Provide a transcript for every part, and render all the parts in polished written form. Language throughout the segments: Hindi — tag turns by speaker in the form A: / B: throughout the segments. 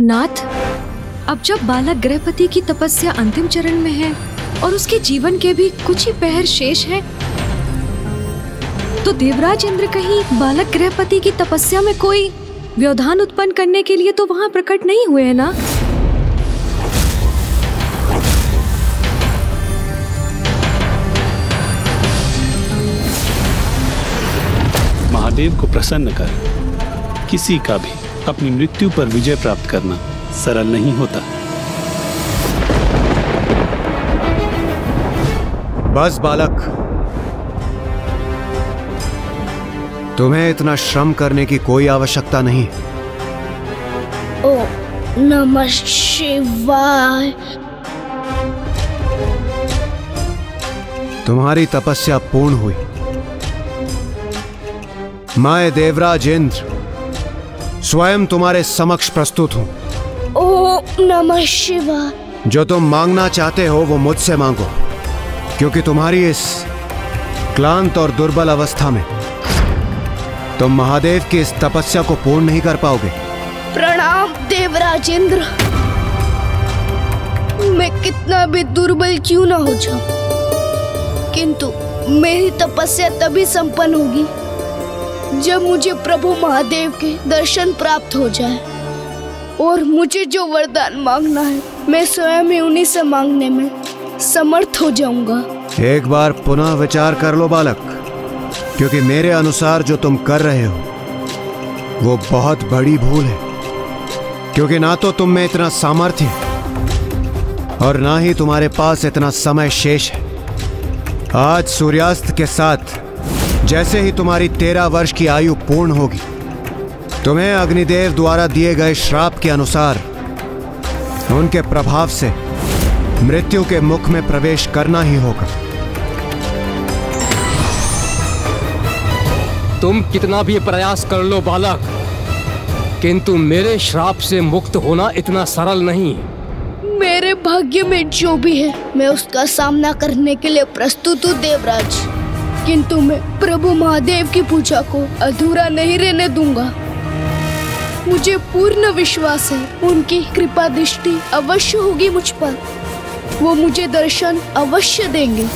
A: नाथ, अब जब बालक गृहपति की तपस्या अंतिम चरण में है और उसके जीवन के भी कुछ ही पहर शेष हैं, तो देवराज इंद्र कहीं बालक गृहपति की तपस्या में कोई व्यवधान उत्पन्न करने के लिए तो वहां प्रकट नहीं हुए हैं ना?
B: महादेव को प्रसन्न कर किसी का भी अपनी मृत्यु पर विजय प्राप्त करना सरल नहीं होता।
C: बस बालक, तुम्हें इतना श्रम करने की कोई आवश्यकता नहीं।
D: ओम नमः शिवाय।
C: तुम्हारी तपस्या पूर्ण हुई। मैं देवराज इंद्र स्वयं तुम्हारे समक्ष प्रस्तुत हूं।
D: ओम नमः शिवाय।
C: जो तुम मांगना चाहते हो वो मुझसे मांगो, क्योंकि तुम्हारी इस क्लांत और दुर्बल अवस्था में तुम महादेव की इस तपस्या को पूर्ण नहीं कर पाओगे।
D: प्रणाम देवराज इंद्र। मैं कितना भी दुर्बल क्यों ना हो जाऊं, किंतु मेरी तपस्या तभी संपन्न होगी जब मुझे प्रभु महादेव के दर्शन प्राप्त हो जाए, और मुझे जो वरदान मांगना है मैं स्वयं ही उन्हीं से मांगने में समर्थ हो जाऊंगा।
C: एक बार पुनः विचार कर लो बालक, क्योंकि मेरे अनुसार जो तुम कर रहे हो वो बहुत बड़ी भूल है। क्योंकि ना तो तुम में इतना सामर्थ्य है और ना ही तुम्हारे पास इतना समय शेष है। आज सूर्यास्त के साथ जैसे ही तुम्हारी 13 वर्ष की आयु पूर्ण होगी, तुम्हें अग्निदेव द्वारा दिए गए श्राप के अनुसार उनके प्रभाव से मृत्यु के मुख में प्रवेश करना ही होगा।
E: तुम कितना भी प्रयास कर लो बालक, किंतु मेरे श्राप से मुक्त होना इतना सरल नहीं।
D: मेरे भाग्य में जो भी है मैं उसका सामना करने के लिए प्रस्तुत हूँ देवराज, किंतु मैं प्रभु महादेव की पूजा को अधूरा नहीं रहने दूंगा। मुझे पूर्ण विश्वास है उनकी कृपा दृष्टि अवश्य होगी मुझ पर, वो मुझे दर्शन अवश्य देंगे।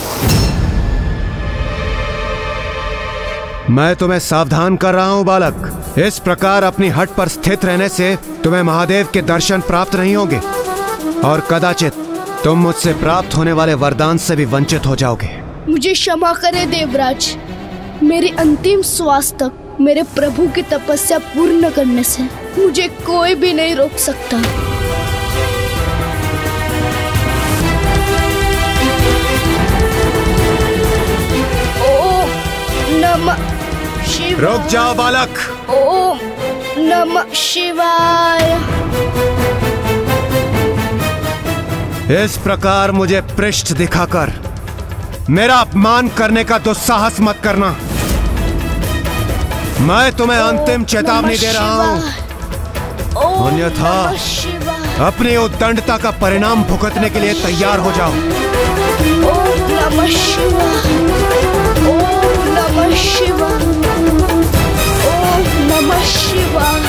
C: मैं तुम्हें सावधान कर रहा हूं बालक। इस प्रकार अपनी हट पर स्थित रहने से तुम्हें महादेव के दर्शन प्राप्त नहीं होंगे और कदाचित तुम मुझसे प्राप्त होने वाले वरदान से भी वंचित हो जाओगे।
D: मुझे क्षमा करे देवराज, मेरी अंतिम श्वास तक मेरे प्रभु की तपस्या पूर्ण करने से मुझे कोई भी नहीं रोक सकता। ओम नमः शिवाय।
C: रुक जाओ बालक।
D: ओम नमः शिवाय।
C: इस प्रकार मुझे पृष्ठ दिखाकर मेरा अपमान करने का दुस्साहस मत करना। मैं तुम्हें अंतिम चेतावनी दे रहा हूं, अन्यथा अपनी उद्दंडता का परिणाम भुगतने के लिए तैयार हो जाओ।
D: ओम नमः शिवाय। ओम नमः शिवाय। ओम नमः शिवाय।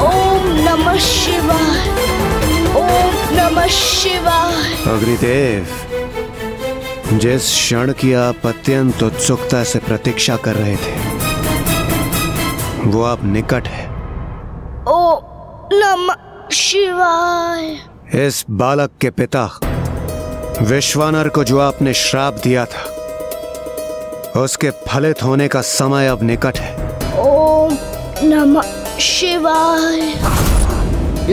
D: ओम नमः शिवाय। ओम नमः शिवाय।
C: अग्निदेव, जिस क्षण की आप अत्यंत उत्सुकता से प्रतीक्षा कर रहे थे वो अब निकट है।
D: ओम नमः शिवाय।
C: इस बालक के पिता विश्वानर को जो आपने श्राप दिया था उसके फलित होने का समय अब निकट है।
D: ओम नमः शिवाय।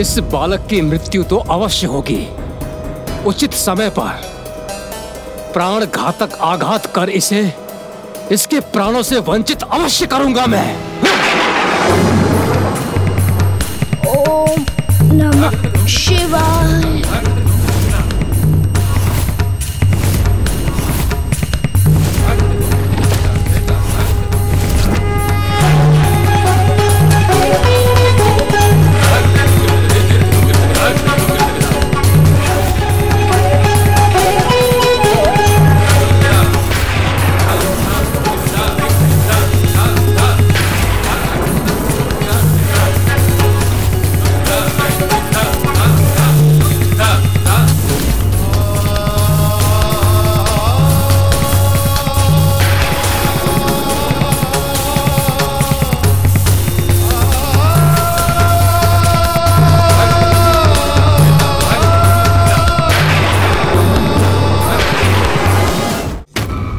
E: इस बालक की मृत्यु तो अवश्य होगी। उचित समय पर प्राण घातक आघात कर इसे इसके प्राणों से वंचित अवश्य करूंगा मैं।
D: ओम नमः शिवाय।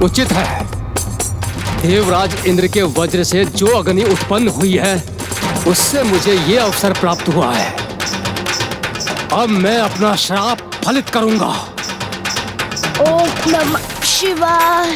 E: उचित है। देवराज इंद्र के वज्र से जो अग्नि उत्पन्न हुई है उससे मुझे ये अवसर प्राप्त हुआ है। अब मैं अपना श्राप फलित करूंगा।
D: ओम नमः शिवाय।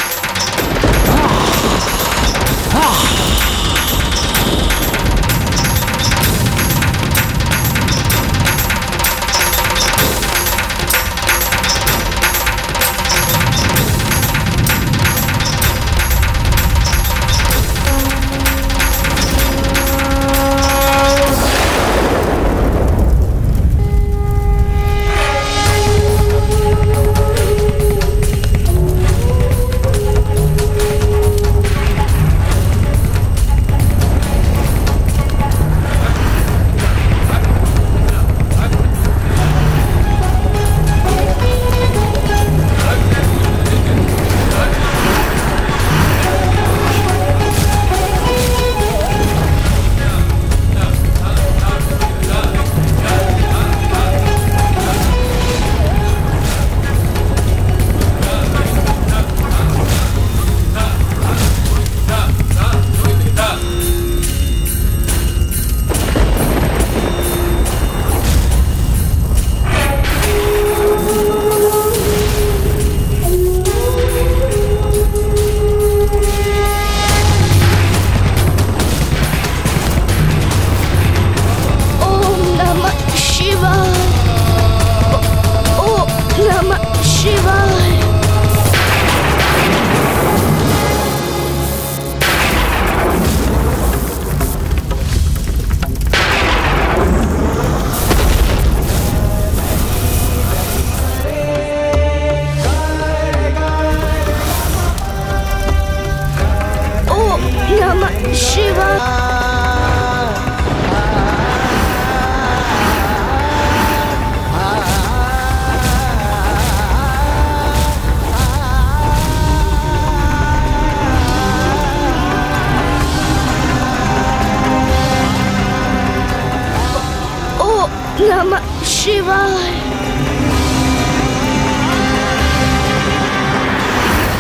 D: नमः शिवाय।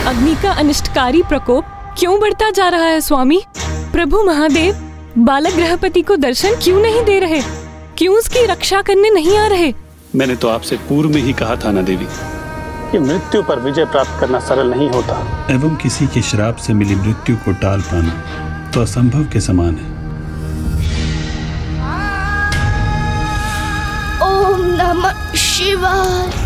F: अग्नि का अनिष्टकारी प्रकोप क्यों बढ़ता जा रहा है स्वामी? प्रभु महादेव बालक गृहपति को दर्शन क्यों नहीं दे रहे? क्यों उसकी रक्षा करने नहीं आ रहे?
B: मैंने तो आपसे पूर्व में ही कहा था ना देवी कि मृत्यु पर विजय प्राप्त करना सरल नहीं होता, एवं किसी के श्राप से मिली मृत्यु को टाल पाना तो असंभव के समान है।
D: ओम नमः शिवाय।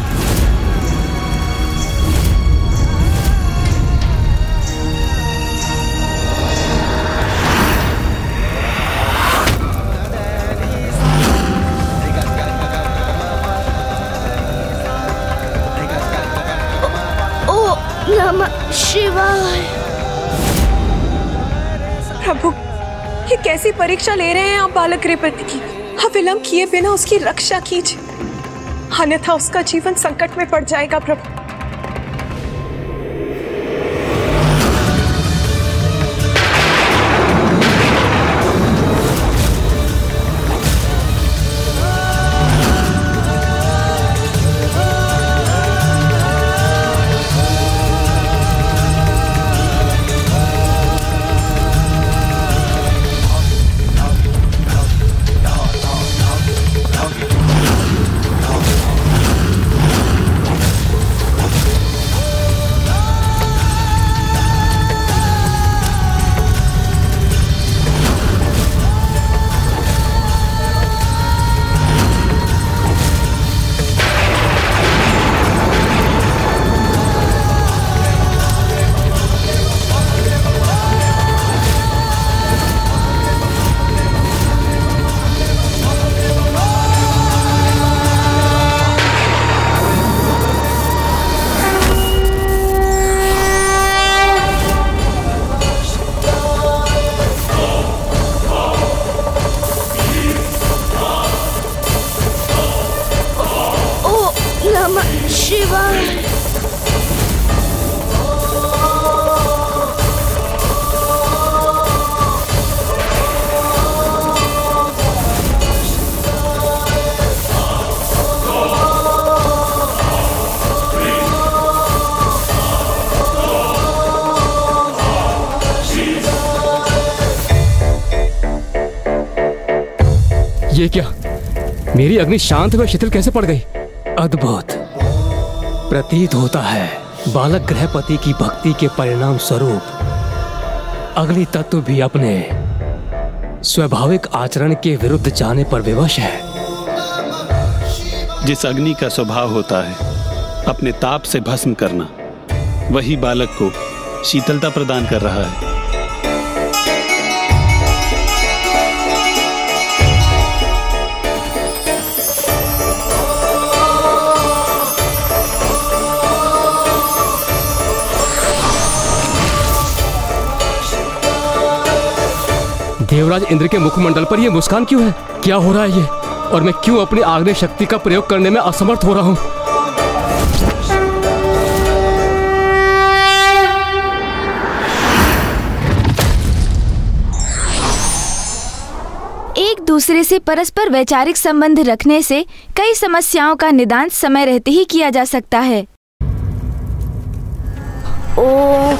D: नमः शिवाय।
G: प्रभु, ये कैसी परीक्षा ले रहे हैं आप बालक गृहपति की? अविलंब किए बिना उसकी रक्षा कीजिए, अन्यथा उसका जीवन संकट में पड़ जाएगा। प्रभु,
E: ये क्या, मेरी अग्नि शांत व शिथिल कैसे पड़ गई? अद्भुत प्रतीत होता है बालक गृहपति की भक्ति के परिणाम स्वरूप अग्नि तत्व भी अपने स्वाभाविक आचरण के विरुद्ध जाने पर विवश है।
B: जिस अग्नि का स्वभाव होता है अपने ताप से भस्म करना, वही बालक को शीतलता प्रदान कर रहा है।
E: देवराज इंद्र के मुखमंडल पर यह मुस्कान क्यों है? क्या हो रहा है ये? और मैं क्यों अपनी आग्नेय शक्ति का प्रयोग करने में असमर्थ हो रहा हूं?
H: एक दूसरे से परस्पर वैचारिक संबंध रखने से कई समस्याओं का निदान समय रहते ही किया जा सकता है।
D: ओम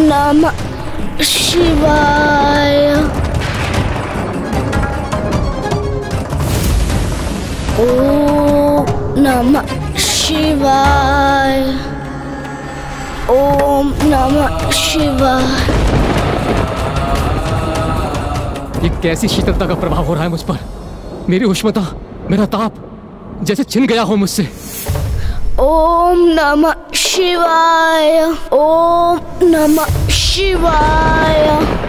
D: नमः शिवाय। ओम नमः शिवाय। ओम नमः शिवाय।
E: ये कैसी शीतलता का प्रभाव हो रहा है मुझ पर? मेरी उष्णता, मेरा ताप जैसे छिन गया हो मुझसे।
D: ओम नमः शिवाय। ओम नमः शिवाय।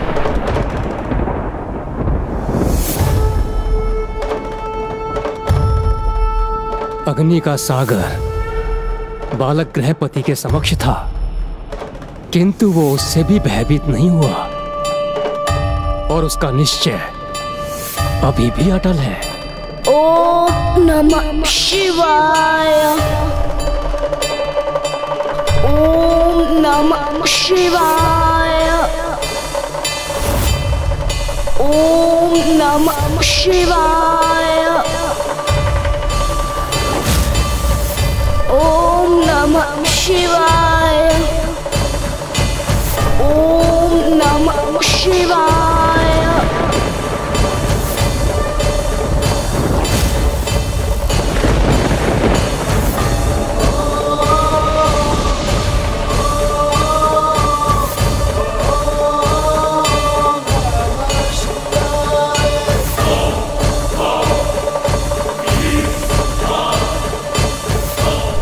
E: अग्नि का सागर बालक गृहपति के समक्ष था, किंतु वो उससे भी भयभीत नहीं हुआ और उसका निश्चय अभी भी अटल है।
D: ओम नमः शिवाय। ओम नमः शिवाय। ओम नमः शिवाय। ओम नमः शिवाय। ओम नमः शिवाय।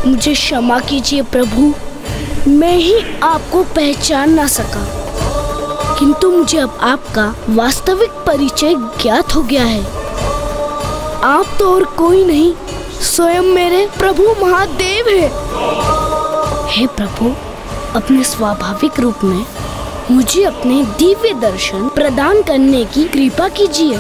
D: मुझे क्षमा कीजिए प्रभु, मैं ही आपको पहचान ना सका, किंतु मुझे अब आपका वास्तविक परिचय ज्ञात हो गया है। आप तो और कोई नहीं, स्वयं मेरे प्रभु महादेव है। हे प्रभु, अपने स्वाभाविक रूप में मुझे अपने दिव्य दर्शन प्रदान करने की कृपा कीजिए।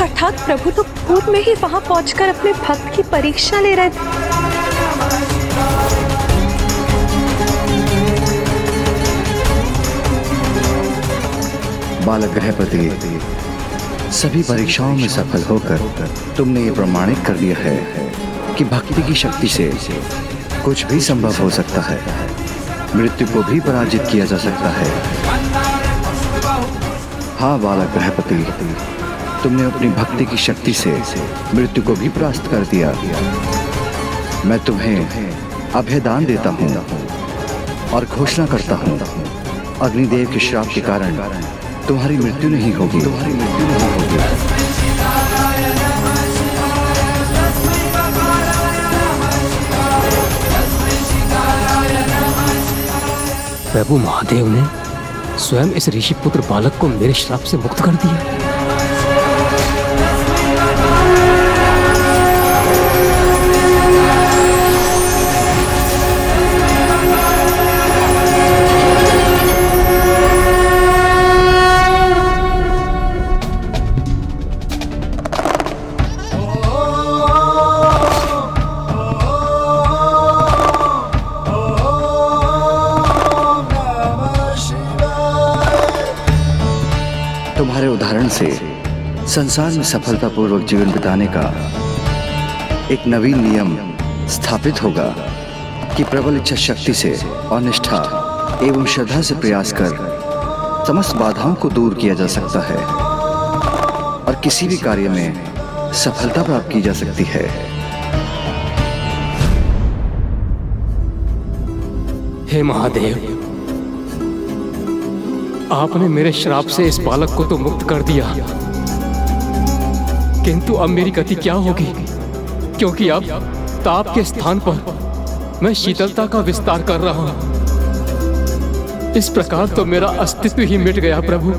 G: अर्थात प्रभु तो पूर्व में ही वहां पहुंचकर अपने भक्त की परीक्षा ले रहे थे।
I: बालक गृहपति, सभी परीक्षाओं में सफल होकर तुमने ये प्रमाणित कर दिया है कि भक्ति की शक्ति से कुछ भी संभव हो सकता है, मृत्यु को भी पराजित किया जा सकता है। हाँ बालक गृहपति, तुमने अपनी भक्ति की शक्ति से मृत्यु को भी परास्त कर दिया। मैं तुम्हें अभयदान देता हूँ और घोषणा करता हूँ, अग्निदेव के श्राप के कारण तुम्हारी मृत्यु नहीं होगी।
E: प्रभु महादेव ने स्वयं इस ऋषि पुत्र बालक को मेरे श्राप से मुक्त कर दिया।
I: तुम्हारे उदाहरण से संसार में सफलतापूर्वक जीवन बिताने का एक नवीन नियम स्थापित होगा कि प्रबल इच्छा शक्ति से और निष्ठा एवं श्रद्धा से प्रयास कर समस्त बाधाओं को दूर किया जा सकता है और किसी भी कार्य में सफलता प्राप्त की जा सकती है।
E: हे महादेव, आपने मेरे श्राप से इस बालक को तो मुक्त कर दिया, किंतु अब मेरी गति क्या होगी? क्योंकि अब ताप के स्थान पर मैं शीतलता का विस्तार कर रहा हूं। इस प्रकार तो मेरा अस्तित्व ही मिट गया प्रभु।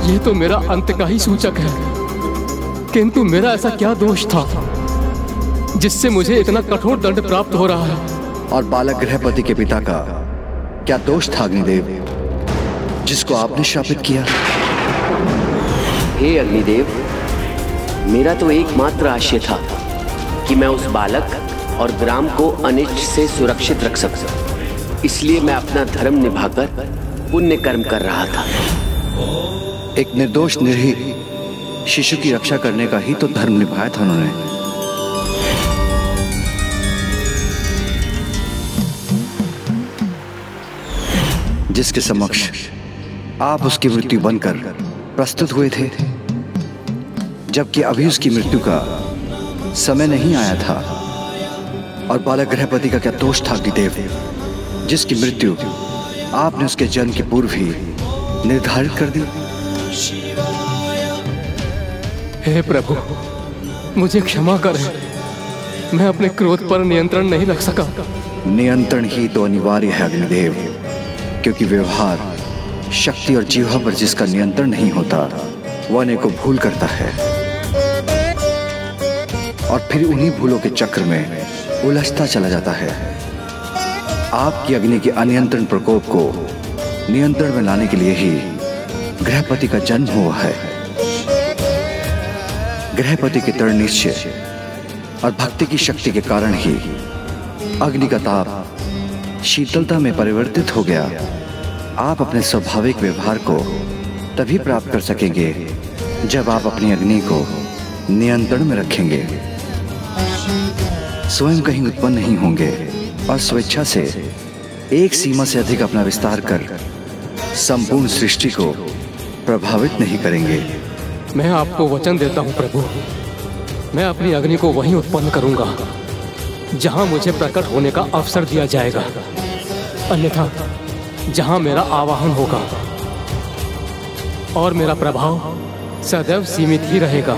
E: यह तो मेरा अंत का ही सूचक है, किंतु मेरा ऐसा क्या दोष था जिससे मुझे इतना कठोर दंड प्राप्त हो रहा है?
I: और बालक गृहपति के पिता का क्या दोष था अग्निदेव, जिसको आपने श्रापित किया?
J: हे अग्निदेव, मेरा तो एकमात्र आशय था कि मैं उस बालक और ग्राम को अनिष्ट से सुरक्षित रख सकूं। इसलिए मैं अपना धर्म निभाकर पुण्य कर्म कर रहा था।
I: एक निर्दोष निर्भीक शिशु की रक्षा करने का ही तो धर्म निभाया था उन्होंने। जिसके समक्ष आप उसकी मृत्यु बनकर प्रस्तुत हुए थे, जबकि अभी उसकी मृत्यु का समय नहीं आया था। और बालक गृहपति का क्या दोष था अग्निदेव, जिसकी मृत्यु आपने उसके जन्म के पूर्व ही निर्धारित कर दी?
E: हे प्रभु, मुझे क्षमा करें, मैं अपने क्रोध पर नियंत्रण नहीं रख सका।
I: नियंत्रण ही तो अनिवार्य है अग्निदेव, क्योंकि व्यवहार, शक्ति और जीवा पर जिसका नियंत्रण नहीं होता वह अनेकों भूल करता है और फिर उन्हीं भूलों के चक्र में उलझता चला जाता है। आपकी अग्नि के अनियंत्रण प्रकोप को नियंत्रण में लाने के लिए ही गृहपति का जन्म हुआ है। गृहपति के दृढ़ निश्चय और भक्ति की शक्ति के कारण ही अग्नि का ताप शीतलता में परिवर्तित हो गया। आप अपने स्वाभाविक व्यवहार को तभी प्राप्त कर सकेंगे जब आप अपनी अग्नि को नियंत्रण में रखेंगे, स्वयं कहीं उत्पन्न नहीं होंगे और स्वेच्छा से एक सीमा से अधिक अपना विस्तार कर संपूर्ण सृष्टि को प्रभावित नहीं करेंगे।
E: मैं आपको वचन देता हूं प्रभु, मैं अपनी अग्नि को वहीं उत्पन्न करूंगा जहां मुझे प्रकट होने का अवसर दिया जाएगा, अन्यथा जहां मेरा आवाहन होगा और मेरा प्रभाव सदैव सीमित ही रहेगा।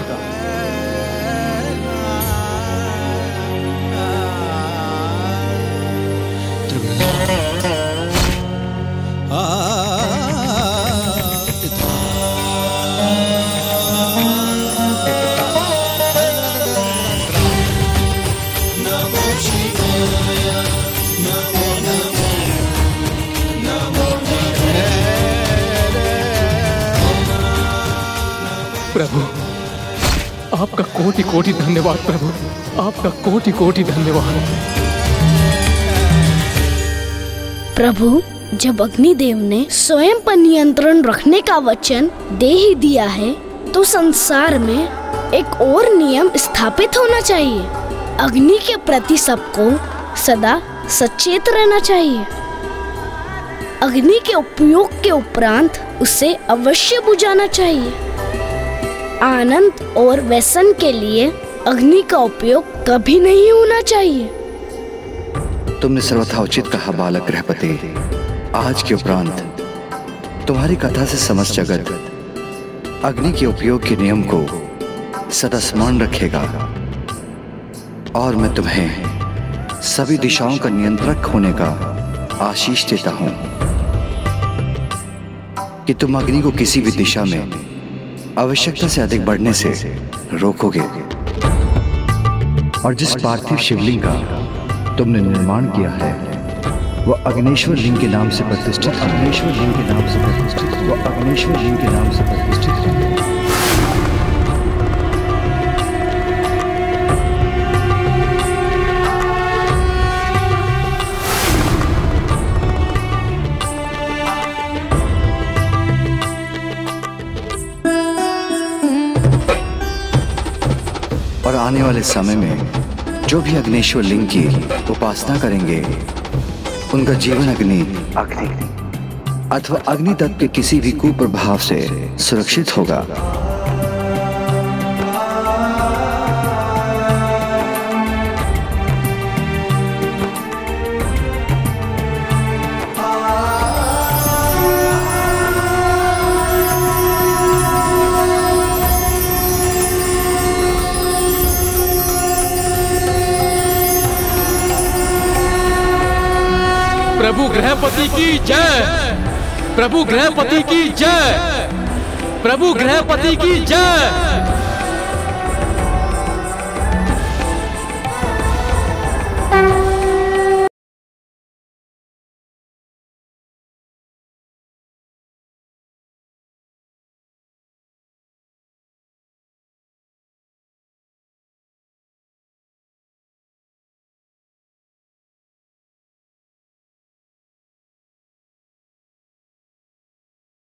E: प्रभु, आपका कोटि कोटि धन्यवाद प्रभु, आपका कोटि कोटि धन्यवाद।
D: प्रभु, जब अग्निदेव ने स्वयं पर नियंत्रण रखने का वचन दे ही दिया है, तो संसार में एक और नियम स्थापित होना चाहिए। अग्नि के प्रति सबको सदा सचेत रहना चाहिए। अग्नि के उपयोग के उपरांत उसे अवश्य बुझाना चाहिए। आनंद और व्यसन के लिए अग्नि का उपयोग कभी नहीं होना चाहिए।
I: तुमने सर्वथा उचित कहा बालक गृहपति। आज के उपरांत तुम्हारी कथा से समस्त जगत अग्नि के उपयोग के नियम को सदा स्मरण रखेगा और मैं तुम्हें सभी दिशाओं का नियंत्रक होने का आशीष देता हूं कि तुम अग्नि को किसी भी दिशा में आवश्यकता से अधिक बढ़ने से रोकोगे और जिस पार्थिव शिवलिंग का तुमने निर्माण किया है वह अग्नेश्वर लिंग के नाम से प्रतिष्ठित है। अग्नेश्वर लिंग के नाम से प्रतिष्ठित है। वह अग्नेश्वर लिंग के नाम से प्रतिष्ठित है। आने वाले समय में जो भी अग्नेश्वर लिंग की उपासना करेंगे उनका जीवन अग्नि अथवा अग्नि तत्व के किसी भी कुप्रभाव से सुरक्षित होगा।
E: प्रभु गृहपति की जय, प्रभु गृहपति की जय, प्रभु गृहपति की जय।